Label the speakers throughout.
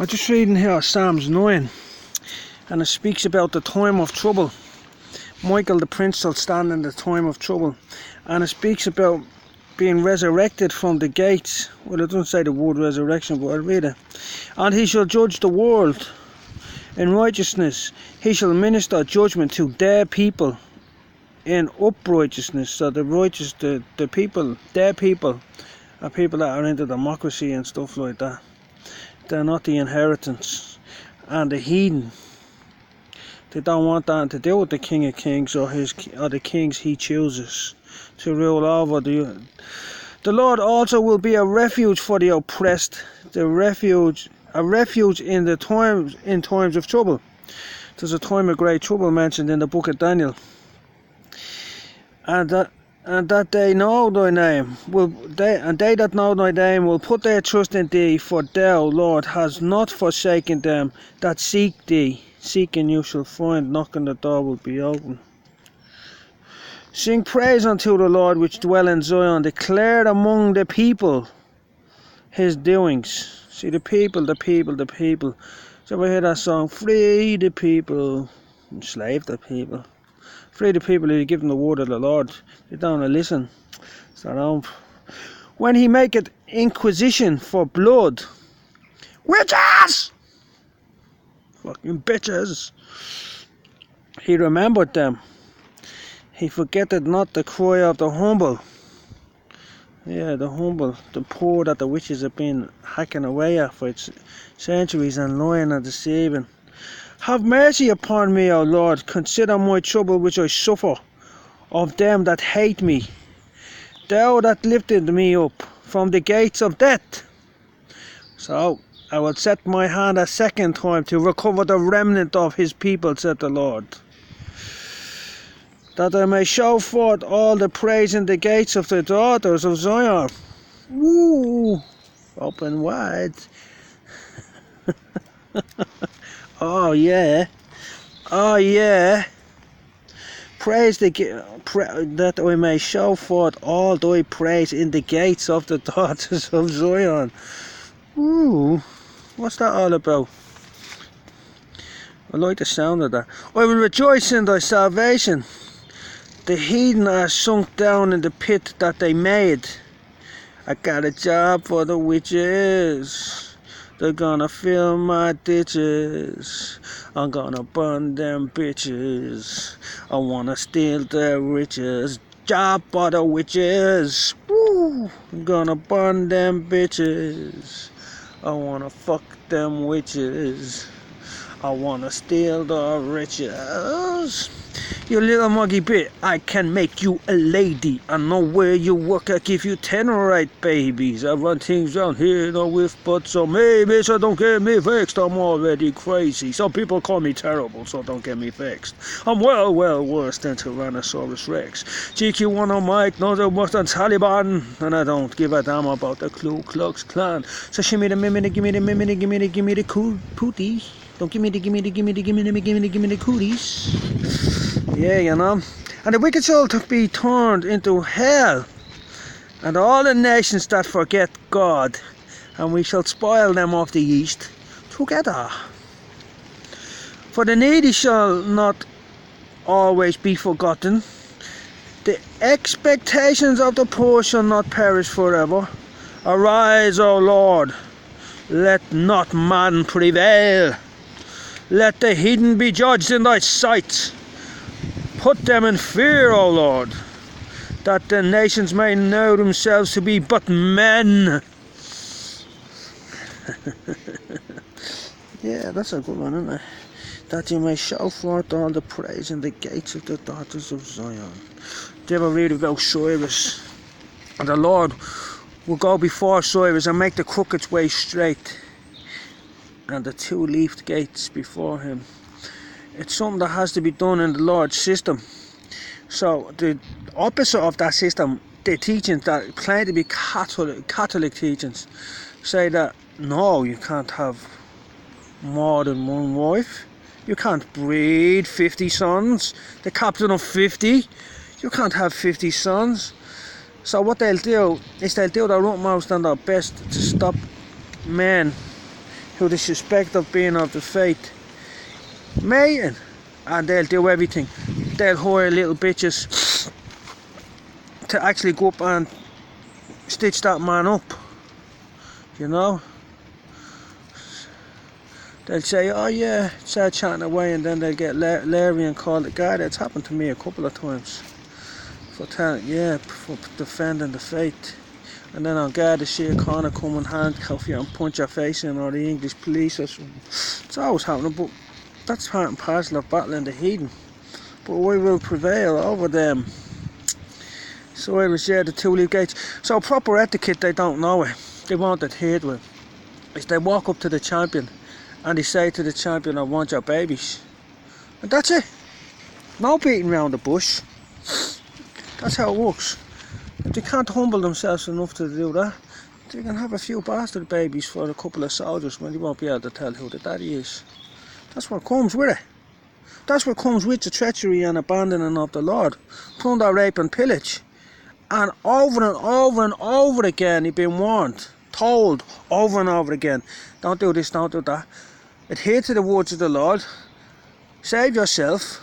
Speaker 1: I'm just reading here Psalms 9, and it speaks about the time of trouble. Michael the prince shall stand in the time of trouble, and it speaks about being resurrected from the gates. Well, it doesn't say the word resurrection, but I'll read it. And he shall judge the world in righteousness. He shall minister judgment to their people in uprightness. So the righteous, the people, their people, are people that are into democracy and stuff like that. They're not the inheritance. And the heathen, they don't want that to do with the King of Kings or the kings he chooses to rule over. The Lord also will be a refuge for the oppressed, a refuge in times of trouble. There's a time of great trouble mentioned in the book of Daniel. And that they know thy name, they that know thy name will put their trust in thee, for thou, Lord, hast not forsaken them that seek thee. Seek and you shall find, knocking the door will be open. Sing praise unto the Lord which dwell in Zion, declare among the people his doings. See, the people. So we hear that song, free the people, enslave the people. Free the people, you give them the word of the Lord. They don't listen. So when he maketh inquisition for blood, witches! Fucking bitches! He remembered them. He forgetteth not the cry of the humble. Yeah, the humble, the poor that the witches have been hacking away at for centuries and lying and deceiving. Have mercy upon me, O Lord. Consider my trouble which I suffer of them that hate me. Thou that lifted me up from the gates of death. So I will set my hand a second time to recover the remnant of his people, said the Lord. That I may show forth all the praise in the gates of the daughters of Zion. Woo! Open wide. Oh yeah. Oh yeah. Praise that I may show forth all thy praise in the gates of the daughters of Zion. Ooh, what's that all about? I like the sound of that. I will rejoice in thy salvation. The heathen are sunk down in the pit that they made. I got a job for the witches. They're gonna fill my ditches. I'm gonna burn them bitches. I wanna steal their riches. Job for the witches. Woo! I'm gonna burn them bitches. I wanna fuck them witches. I wanna steal the riches. You little muggy bit, I can make you a lady. I know where you work, I give you 10 right babies. I run things around here, no with but so maybe, so don't get me vexed. I'm already crazy. Some people call me terrible, so don't get me vexed. I'm well worse than Tyrannosaurus Rex. GQ1 on mic, no worse than Taliban, and I don't give a damn about the Ku Klux Klan. So give me the cool pootie. Don't give me the cooties. Yeah, you know. And the wicked shall be turned into hell, and all the nations that forget God, and we shall spoil them of the east together. For the needy shall not always be forgotten. The expectations of the poor shall not perish forever. Arise, O Lord, let not man prevail. Let the heathen be judged in thy sight. Put them in fear, O Lord, that the nations may know themselves to be but men. Yeah, that's a good one, isn't it? That you may show forth all the praise in the gates of the daughters of Zion. They ever read about Cyrus? And the Lord will go before Cyrus and make the crooked way straight, and the two-leafed gates before him. It's something that has to be done in the Lord's system. So the opposite of that system, the teachings that claim to be Catholic teachings, say that no, you can't have more than one wife. You can't breed 50 sons. The captain of 50. You can't have 50 sons. So what they'll do is they'll do their utmost and their best to stop men who they suspect of being of the faith, mating, and they'll do everything. They'll hire little bitches to actually go up and stitch that man up, you know. They'll say, oh yeah, start chatting away, and then they'll get Larry and call the guy. That's happened to me a couple of times for defending the faith. And then on guard the sheer corner come and handcuff you and punch your face in, or the English police or something. It's always happening, but that's part and parcel of battling the heathen. But we will prevail over them. So I was the two-leaf gates. So proper etiquette, they don't know it. They won't adhere to it. Is they walk up to the champion and they say to the champion, I want your babies. And that's it. No beating around the bush. That's how it works. If they can't humble themselves enough to do that, they can have a few bastard babies for a couple of soldiers when they won't be able to tell who the daddy is. That's what comes with it. That's what comes with the treachery and abandoning of the Lord. Plunder, rape and pillage. And over again, he'd been warned, told over and over again, don't do this, don't do that. Adhere to the words of the Lord. Save yourself.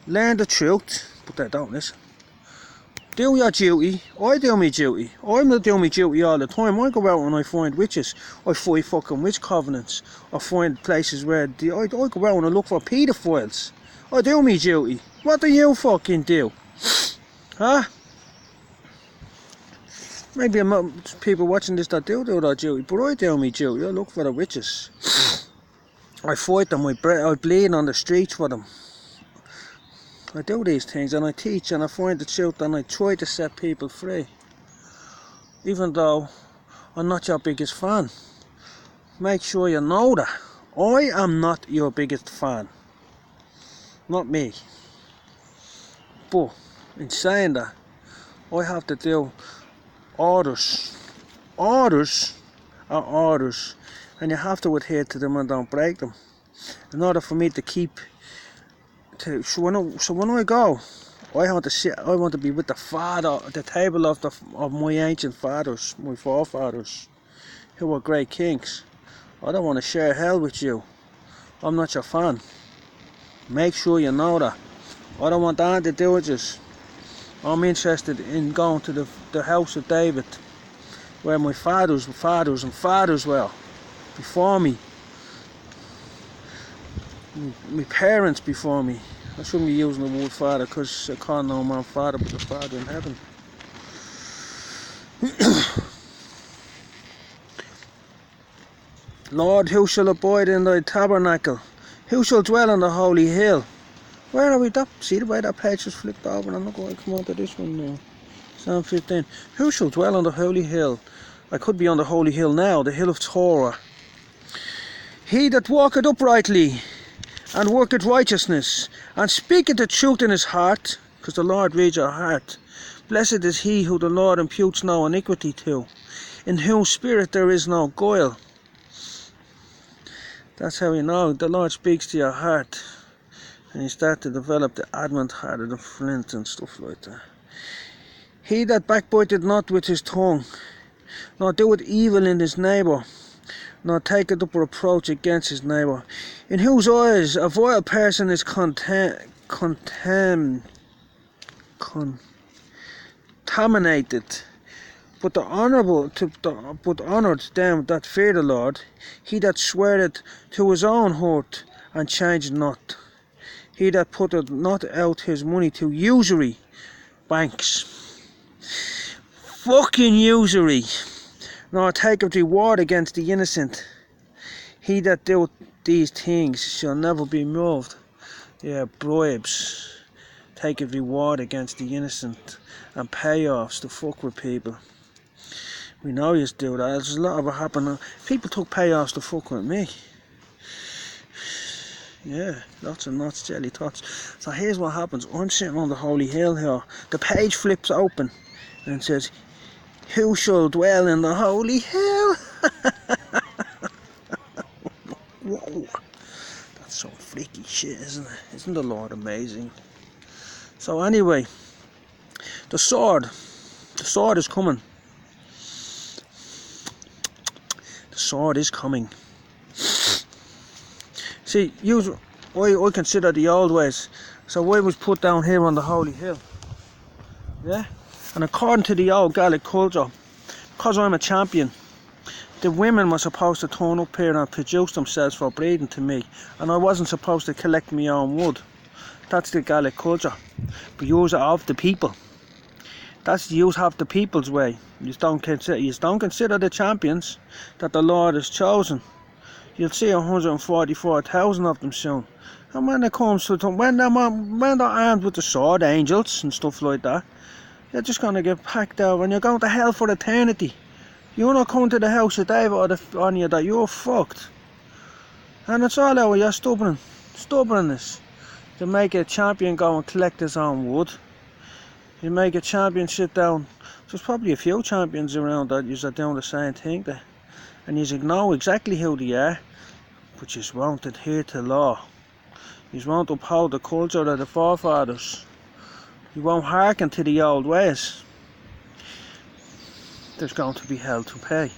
Speaker 1: Learn the truth. But they don't listen. Do your duty. I do my duty. I'm not doing my duty all the time. I go out and I find witches. I find fucking witch covenants. I find places where I go out and I look for paedophiles. I do my duty. What do you fucking do? Huh? Maybe people watching this that do their duty, but I do my duty. I look for the witches. I fight them. I bleed on the streets for them. I do these things and I teach and I find the truth and I try to set people free. Even though I'm not your biggest fan. Make sure you know that. I am not your biggest fan. Not me. But in saying that, I have to do orders. Orders are orders. And you have to adhere to them and don't break them. In order for me to keep so when I go, I want to be with the father, the table of my ancient fathers, my forefathers, who were great kings. I don't want to share hell with you. I'm not your fan. Make sure you know that. I don't want that to do with you. I'm interested in going to the house of David, where my fathers were before me. My parents before me. I shouldn't be using the word father because I can't know my father but the Father in heaven. Lord, who shall abide in thy tabernacle? Who shall dwell on the holy hill? Where are we? See the way that page is flipped over? I'm not going to come on to this one now. Psalm 15. Who shall dwell on the holy hill? I could be on the holy hill now, the hill of Torah. He that walketh uprightly and worketh righteousness, and speaketh the truth in his heart, because the Lord reads your heart. Blessed is he who the Lord imputes no iniquity to, in whose spirit there is no guile. That's how you know the Lord speaks to your heart, and you start to develop the adamant heart of the flint and stuff like that. He that backbiteth not with his tongue, nor doeth evil in his neighbour, nor taketh up a reproach against his neighbour, in whose eyes a vile person is contaminated, but honoured them that fear the Lord. He that sweareth to his own hurt and changeth not, he that putteth not out his money to usury banks, fucking usury, nor taketh reward against the innocent. He that doeth these things shall never be moved. Yeah, bribes, taketh reward against the innocent, and payoffs to fuck with people. We know you do that. There's a lot of it happening. People took payoffs to fuck with me. Yeah, lots and lots of jelly tots. So here's what happens. I'm sitting on the holy hill here. The page flips open and says, who shall dwell in the holy hill? Whoa. That's some freaky shit, isn't it? Isn't the Lord amazing? So anyway, the sword is coming. The sword is coming. See, I consider the old ways. So I was put down here on the holy hill. Yeah? And according to the old Gaelic culture, because I'm a champion, the women were supposed to turn up here and produce themselves for breeding to me. And I wasn't supposed to collect my own wood. That's the Gaelic culture. But use it of the people. That's the use of the people's way. You don't consider the champions that the Lord has chosen. You'll see 144,000 of them soon. And when it comes to them, when they're armed with the sword, angels and stuff like that, you're just gonna get packed out and you're going to hell for eternity. You're not coming to the house of David on you that you're fucked. And it's all out of your stubbornness to make a champion go and collect his own wood. You make a champion sit down. There's probably a few champions around that are doing the same thing there. And you know exactly who they are, but you won't adhere to law. You won't uphold the culture of the forefathers. You won't hearken to the old ways. There's going to be hell to pay.